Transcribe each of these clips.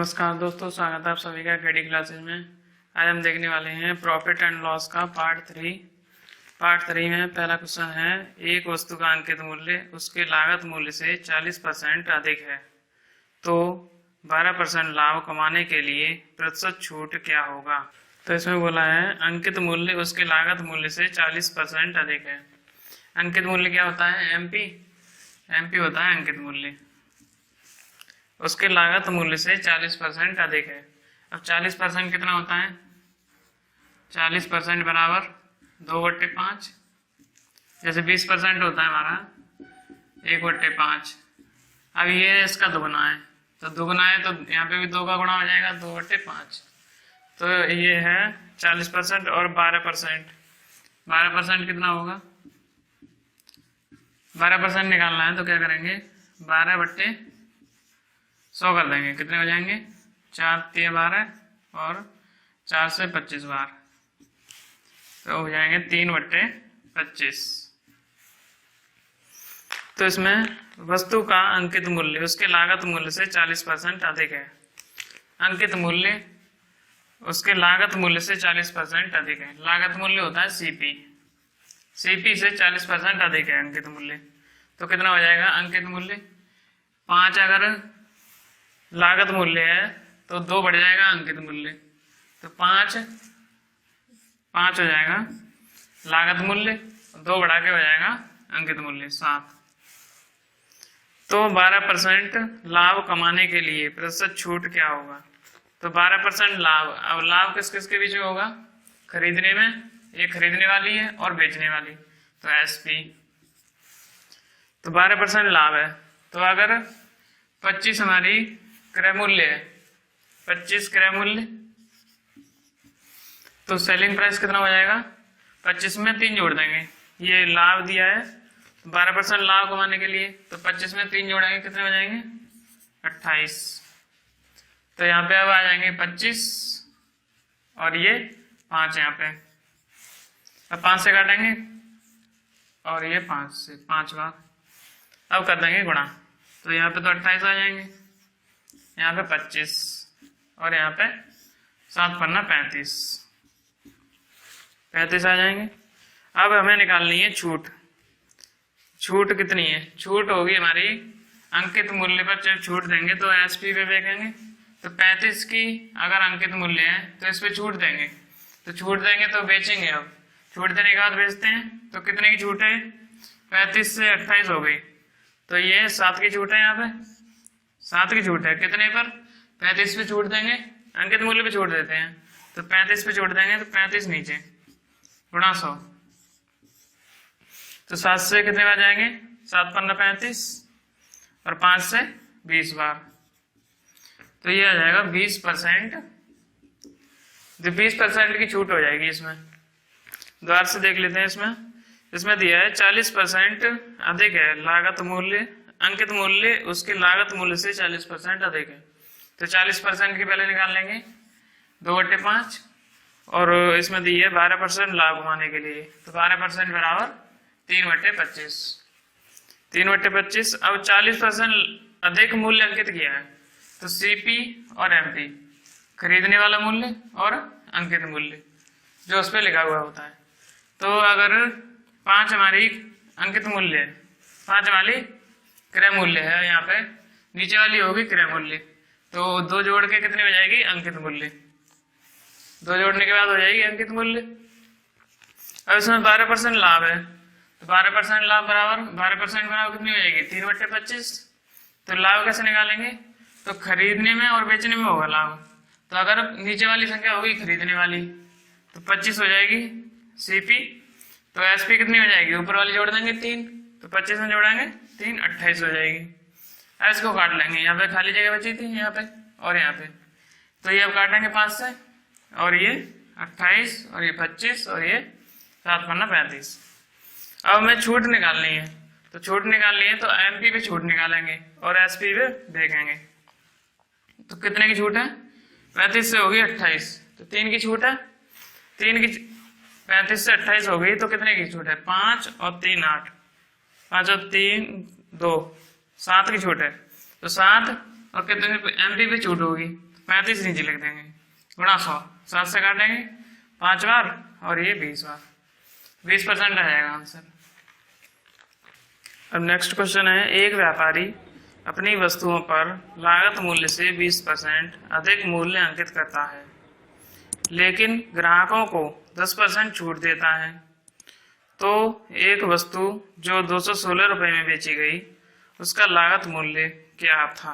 नमस्कार दोस्तों, स्वागत है आप सभी का केडी क्लासेज में। आज हम देखने वाले हैं प्रॉफिट एंड लॉस का पार्ट 3। पार्ट 3 में पहला क्वेश्चन है, एक वस्तु का अंकित मूल्य उसके लागत मूल्य से 40% अधिक है तो 12% लाभ कमाने के लिए प्रतिशत छूट क्या होगा। तो इसमें बोला है अंकित मूल्य उसके लागत मूल्य से 40% अधिक है। अंकित मूल्य क्या होता है? एमपी होता है अंकित मूल्य। उसके लागत मूल्य से 40% अधिक है। अब 40% कितना होता है? 40% बराबर 2/5। जैसे 20% होता है हमारा 1/5। अब ये इसका दुगुना है, तो दुगुना है तो यहाँ पे भी 2 का गुणा हो जाएगा, 2/5। तो ये है 40% और 12%। 12% कितना होगा? 12% निकालना है तो क्या करेंगे? 12/100 कर देंगे। कितने हो जाएंगे? 4 3 12 और 4 से 25 बार, तो हो जाएंगे 3/25। तो इसमें वस्तु का अंकित मूल्य उसके लागत मूल्य से 40% अधिक है। अंकित मूल्य उसके लागत मूल्य से 40% अधिक है। लागत मूल्य होता है सीपी से 40% अधिक है अंकित मूल्य। तो कितना हो जाएगा अंकित मूल्य? 5 अगर लागत मूल्य है तो 2 बढ़ जाएगा अंकित मूल्य, तो 5 हो जाएगा लागत मूल्य, 2 बढ़ा के हो जाएगा अंकित मूल्य 7। तो 12% लाभ कमाने के लिए प्रतिशत छूट क्या होगा? तो 12% लाभ। अब लाभ किस किस के बीच में होगा? खरीदने में, ये खरीदने वाली है और बेचने वाली, तो एसपी। तो 12% लाभ है, तो अगर 25 हमारी क्रय मूल्य है, 25 क्रय मूल्य, तो सेलिंग प्राइस कितना हो जाएगा? 25 में 3 जोड़ देंगे। ये लाभ दिया है 12% लाभ कमाने के लिए, तो 25 में 3 जोड़ेंगे, कितने हो जाएंगे? 28। तो यहाँ पे अब आ जाएंगे 25 और ये 5 यहाँ पे। अब 5 से काटेंगे और ये 5 से 5 बार। अब कर देंगे गुणा, तो यहाँ पे तो 28 आ जाएंगे, यहाँ पे 25 और यहाँ पे 7 पन्ना 35 आ जाएंगे। अब हमें निकालनी है छूट। छूट कितनी है? छूट होगी हमारी अंकित मूल्य पर जब छूट देंगे तो एसपी पे देखेंगे, तो 35 की अगर अंकित मूल्य है तो इस पे छूट देंगे, तो छूट देंगे तो बेचेंगे। अब छूट देने के बाद बेचते हैं, तो कितने की छूट है? 35 से 28 हो गई, तो ये 7 की छूट है। यहाँ पे 7 की छूट है, कितने पर? 35 पे छूट देंगे, अंकित मूल्य पे छूट देते हैं, तो 35 पे छूट देंगे, तो 35 नीचे गुणा 100। तो 7 से कितने बार जाएंगे? 7 पन्ना 35 और 5 से 20 बार, तो ये आ जाएगा 20%। 20% की छूट हो जाएगी। इसमें द्वार से देख लेते हैं। इसमें दिया है 40% अधिक है लागत मूल्य, अंकित मूल्य उसके लागत मूल्य से 40% अधिक है। तो 40% की पहले निकाल लेंगे, 2/5, और इसमें दी है 12% लाभ कमाने के लिए, तो 12% बराबर 3/25। 3/25। अब 40% अधिक मूल्य अंकित किया है, तो सीपी और एमपी, खरीदने वाला मूल्य और अंकित मूल्य जो उस पर लिखा हुआ होता है। तो अगर 5 हमारी अंकित मूल्य है, 5 हमारी क्रय मूल्य है, यहाँ पे नीचे वाली होगी क्रय मूल्य, तो 2 जोड़ के कितनी हो जाएगी? अंकित मूल्य। 2 जोड़ने के बाद हो जाएगी अंकित मूल्य। अब इसमें 12% लाभ है, तो 12% लाभ बराबर 12% बराबर कितनी हो जाएगी? 3/25। तो लाभ कैसे निकालेंगे? तो खरीदने में और बेचने में होगा लाभ, तो अगर नीचे वाली संख्या होगी खरीदने वाली, तो 25 हो जाएगी सीपी, तो एसपी कितनी हो जाएगी? ऊपर वाली जोड़ देंगे 3, तो 25 में जोड़ेंगे 3, 28 हो जाएगी। एस को काट लेंगे, यहाँ पे खाली जगह बची थी, यहाँ पे और यहाँ पे, तो ये अब काटेंगे 5 से, और ये 28 और ये 25 और ये 7 पन्ना 35। अब हमें छूट निकालनी है, तो छूट निकालनी है तो एमपी पे छूट निकालेंगे और एसपी पे देखेंगे। तो कितने की छूट है? 35 से होगी 28, तो 3 की छूट है। 35 से 28 हो गई, तो कितने की छूट है? 5 और 3 8, 5 और 3 2, 7 की छूट है। तो 7 और कितने एमपी पे छूट होगी? 35 नीचे लिख देंगे, गुणा 100, 7 से काटेंगे 5 बार और ये 20 बार, 20% आ जाएगा आंसर। अब नेक्स्ट क्वेश्चन है, एक व्यापारी अपनी वस्तुओं पर लागत मूल्य से 20% अधिक मूल्य अंकित करता है, लेकिन ग्राहकों को 10% छूट देता है, तो एक वस्तु जो 216 रुपए में बेची गई उसका लागत मूल्य क्या था।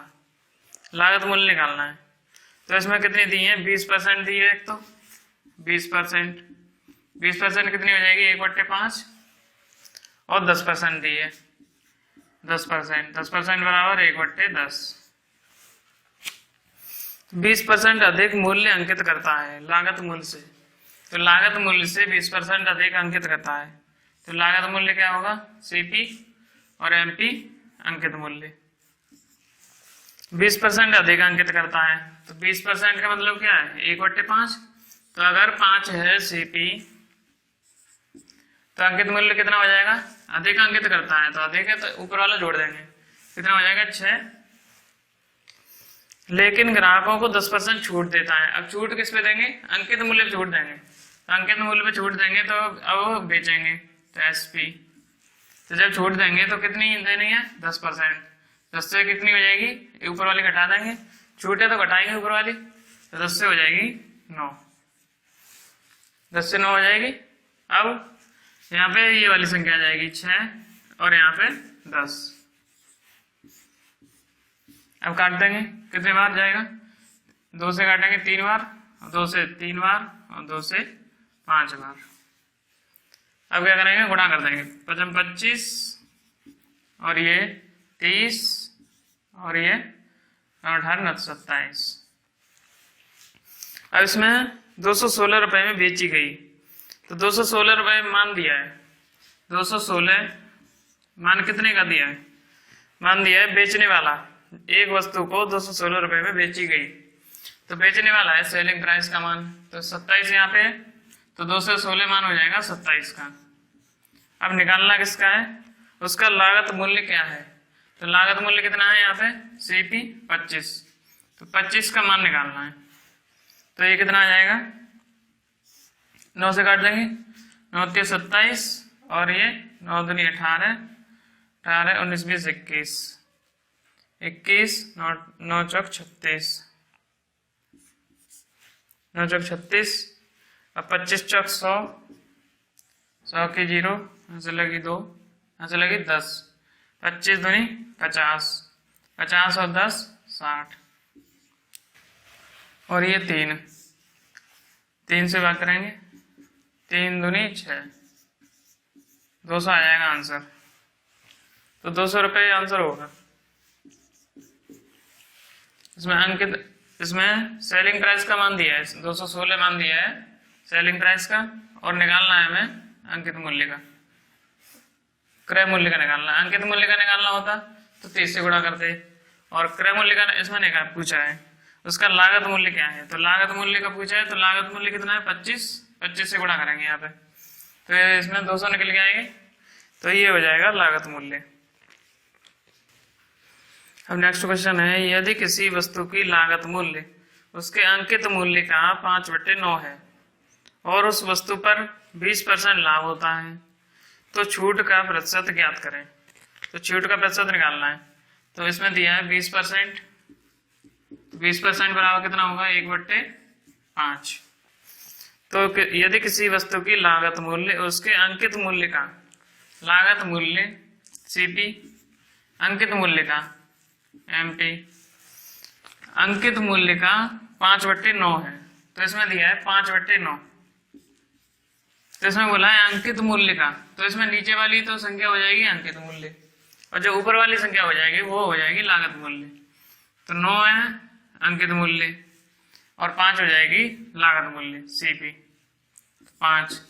लागत मूल्य निकालना है। तो इसमें कितनी दी है, 20% दी है। एक तो 20%, 20% कितनी हो जाएगी, 1/5 और 10% दी है, 10%, 10% बराबर 1/10। 20% अधिक मूल्य अंकित करता है लागत मूल्य से, तो लागत मूल्य से 20% अधिक अंकित करता है, तो लागत मूल्य क्या होगा, सीपी और एमपी अंकित मूल्य। 20% अधिक अंकित करता है, तो 20% का मतलब क्या है, 1/5। तो अगर 5 है सीपी तो अंकित मूल्य कितना हो जाएगा, अधिक अंकित करता है तो अधिक है, तो ऊपर वाला जोड़ देंगे, कितना हो जाएगा 6। लेकिन ग्राहकों को 10% छूट देता है। अब छूट किस पे देंगे, अंकित मूल्य पे छूट देंगे, तो अंकित मूल्य पे छूट देंगे तो अब बेचेंगे, तो एसपी। तो जब छूट देंगे तो कितनी देनी है, 10%। 10 से कितनी हो जाएगी, ऊपर वाली घटा देंगे, छूट है तो घटाएंगे ऊपर वाली, तो 10 से हो जाएगी 9, 10 से 9 हो जाएगी। अब यहाँ पे ये वाली संख्या आ जाएगी 6 और यहाँ पे 10। अब काट देंगे, कितने बार जाएगा, 2 से काटेंगे 3 बार, 2 से 3 बार और 2 से 5 बार। अब क्या करेंगे, गुणा कर देंगे, 25 और ये 30 और ये 18 27। अब इसमें 216 रुपए में बेची गई, तो 216 रुपए मान दिया है, 216 मान कितने का दिया है, मान दिया है बेचने वाला, एक वस्तु को 216 रुपए में बेची गई, तो बेचने वाला है सेलिंग प्राइस का मान, तो 27 यहाँ पे है, तो 216 मान हो जाएगा 27 का। अब निकालना किसका है, उसका लागत मूल्य क्या है, तो लागत मूल्य कितना है यहाँ पे, सीपी 25, तो 25 का मान निकालना है। तो ये कितना आ जाएगा, 9 से काट देंगे, 9 के 27 और ये 9 दूनी 18, 18 19 20 21, 21 9 चौक 36, 9 चौक 36। अब 25 चौक 100, 100 की 0, यहाँ से लगी 2, यहाँ से लगी 10, 25 दूनी 50, 50 और 10 60 और ये 3 से बात करेंगे, 3 दूनी 6, 200 आ जाएगा आंसर। तो 200 रुपये आंसर होगा। इसमें अंकित, इसमें सेलिंग प्राइस का मान दिया है, 216 मान दिया है सेलिंग प्राइस का, और निकालना है हमें अंकित मूल्य का, क्रय मूल्य का निकालना है। अंकित मूल्य का निकालना होता तो 30 से गुणा करते, और क्रय मूल्य का इसमें नहीं पूछा है, उसका लागत मूल्य क्या है, तो लागत मूल्य का पूछा है, तो लागत मूल्य कितना है 25, 25 से गुणा करेंगे यहाँ पे, तो इसमें 200 निकल के आएंगे, तो ये हो जाएगा लागत मूल्य। अब नेक्स्ट क्वेश्चन है, यदि किसी वस्तु की लागत मूल्य उसके अंकित मूल्य का 5/9 है और उस वस्तु पर 20% लाभ होता है, तो छूट का प्रतिशत ज्ञात करें। तो छूट का प्रतिशत निकालना है, तो इसमें दिया है 20%, 20% बराबर कितना होगा, 1/5। तो यदि किसी वस्तु की लागत मूल्य उसके अंकित मूल्य का, लागत मूल्य सीपी, अंकित मूल्य का एमपी, अंकित मूल्य का 5/9 है, तो इसमें दिया है 5/9, तो इसमें बोला है अंकित मूल्य का, तो इसमें नीचे वाली तो संख्या हो जाएगी अंकित मूल्य, और जो ऊपर वाली संख्या हो जाएगी वो हो जाएगी लागत मूल्य। तो 9 है अंकित मूल्य और 5 हो जाएगी लागत मूल्य सीपी 5,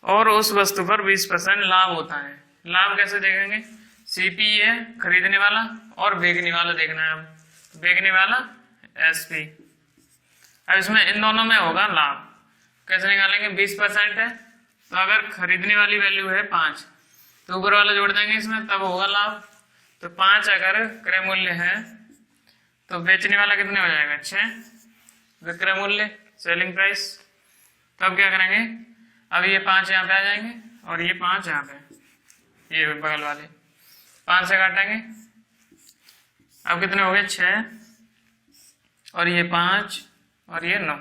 और उस वस्तु पर 20% लाभ होता है। लाभ कैसे देखेंगे, सीपी है खरीदने वाला और बेचने वाला देखना है, अब बेचने वाला एसपी। अब इसमें इन दोनों में होगा लाभ, कैसे निकालेंगे, 20% है, तो अगर खरीदने वाली वैल्यू है 5, तो ऊपर वाला जोड़ देंगे इसमें, तब होगा लाभ। तो 5 अगर क्रय मूल्य है तो बेचने वाला कितने हो जाएगा 6 विक्रय मूल्य सेलिंग प्राइस। तो अब क्या करेंगे, अब ये 5 यहाँ पे आ जाएंगे और ये 5 यहाँ पे, ये बगल वाले 5 से काटेंगे। अब कितने हो गए 6 और ये 5 और ये 9।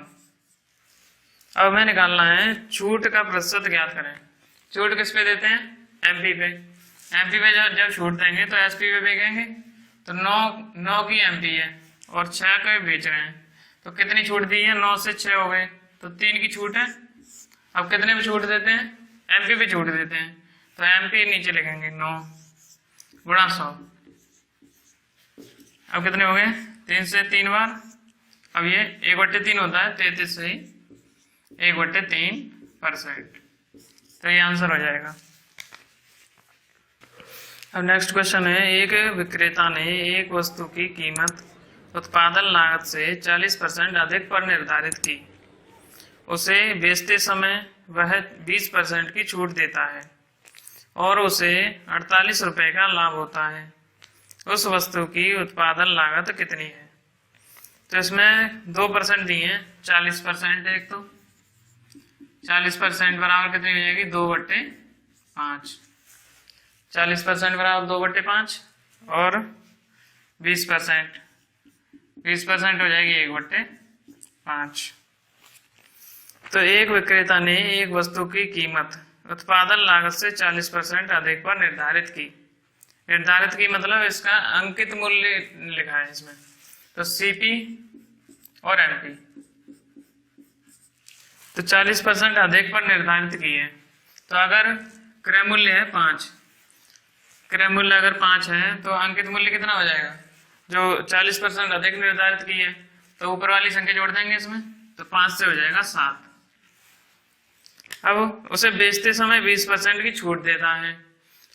अब हमें निकालना है छूट का प्रतिशत ज्ञात करें। छूट किस पे देते हैं, एमपी पे। एमपी पे जब छूट देंगे तो एसपी पे बेचेंगे। तो 9 की एमपी है और 6 के बेच रहे हैं, तो कितनी छूट दी है, 9 से 6 हो गए, तो 3 की छूट है। अब कितने पे छूट देते हैं, एमपी पे छूट देते हैं, तो एमपी नीचे लिखेंगे 9 गुणा 100। अब कितने हो गए, 3 से 3 बार। अब ये 1/3 होता है, 33 से 1/3%। तो ये आंसर हो जाएगा। अब नेक्स्ट क्वेश्चन है, एक विक्रेता ने एक वस्तु की कीमत उत्पादन लागत से 40% अधिक पर निर्धारित की। उसे बेचते समय वह 20% की छूट देता है और उसे 48 रुपए का लाभ होता है। उस वस्तु की उत्पादन लागत कितनी है। तो इसमें 2% दिए हैं, 40% एक, तो 40% बराबर कितनी हो जाएगी, 2/5। 40% बराबर 2/5 और 20% हो जाएगी 1/5। तो एक विक्रेता ने एक वस्तु की कीमत उत्पादन लागत से 40% अधिक पर निर्धारित की। निर्धारित की मतलब इसका अंकित मूल्य लिखा है इसमें, तो सीपी और एमपी। तो 40% अधिक पर निर्धारित की है। तो अगर क्रय मूल्य है 5, क्रय मूल्य अगर 5 है तो अंकित मूल्य कितना हो जाएगा, जो 40% अधिक निर्धारित की है, तो ऊपर वाली संख्या जोड़ देंगे इसमें, तो 5 से हो जाएगा 7। अब उसे बेचते समय 20% की छूट देता है।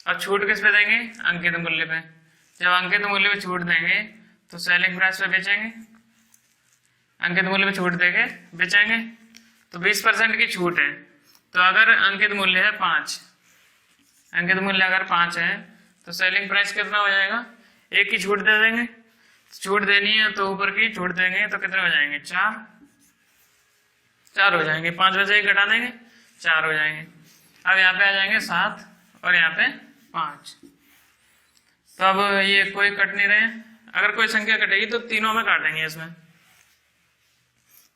अब छूट किस पे देंगे, अंकित मूल्य पे। जब अंकित मूल्य पे छूट देंगे तो सेलिंग प्राइस पे बेचेंगे, अंकित मूल्य पे छूट देके बेचेंगे। तो 20% की छूट है, तो अगर अंकित मूल्य है 5, अंकित मूल्य अगर 5 है तो सेलिंग प्राइस कितना हो जाएगा, 1 की छूट दे देंगे। छूट देनी है तो ऊपर की छूट देंगे, तो कितने हो जाएंगे, 4 हो जाएंगे। 5 में से 1 घटा देंगे, 4 हो जाएंगे। अब यहाँ पे आ जाएंगे 7 और यहाँ पे 5। तो अब ये कोई कट नहीं रहे, अगर कोई संख्या कटेगी तो तीनों में काटेंगे इसमें।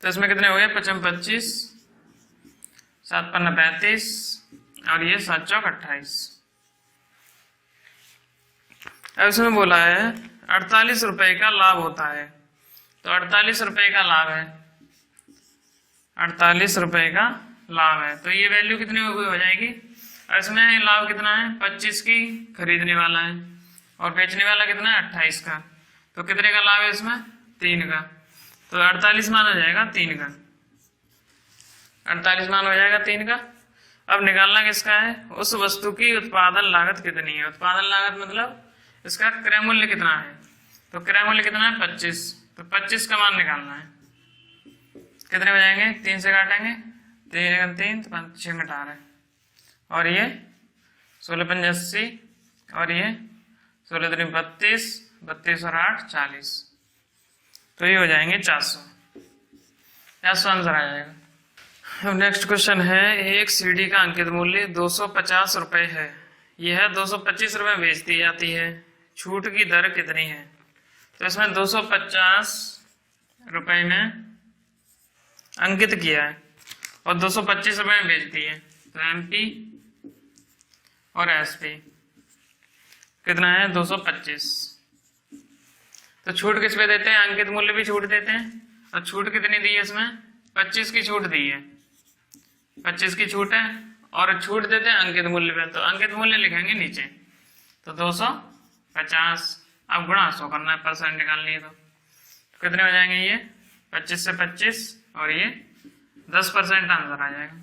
तो इसमें कितने हो गए, 55 25, 7 5 35 और ये 7 चौक 28। अब इसमें बोला है 48 रुपए का लाभ होता है। तो 48 रुपए का लाभ है, 48 रुपए का लाभ है, तो ये वैल्यू कितनी हो जाएगी। इसमें लाभ कितना है, 25 की खरीदने वाला है और बेचने वाला कितना है, 28 का। तो कितने का लाभ है इसमें, 3 का। तो 48 मान हो जाएगा 3 का, 48 मान हो जाएगा 3 का। अब निकालना किसका है, उस वस्तु की उत्पादन लागत कितनी है। उत्पादन लागत मतलब इसका क्रय मूल्य कितना है। तो क्रय मूल्य कितना है, 25। तो 25 का मान निकालना है। कितने हो जाएंगे, 3 से काटेंगे, 3 तो 5 6 में 18 और ये 16 5 80 और ये 16 3 32, 32 और 8 40। तो ये हो जाएंगे 400 आंसर आ जाएगा। अब नेक्स्ट क्वेश्चन है, एक सीडी का अंकित मूल्य 250 रुपए है, यह 225 रुपए बेच दी जाती है, छूट की दर कितनी है। तो इसमें 250 रुपए में अंकित किया है और 225 रुपए में बेच दी है। तो एमपी और एसपी कितना है, 225। तो छूट किस पे देते हैं, अंकित मूल्य भी छूट देते हैं। और छूट कितनी दी है इसमें, 25 की छूट दी है, 25 की छूट है और छूट देते हैं अंकित मूल्य पे। तो अंकित मूल्य लिखेंगे नीचे, तो 250। अब गुणा 100 करना है, परसेंट निकालनी है। तो कितने हो जाएंगे, ये 25 से 25 और ये 10% आंसर आ जाएगा।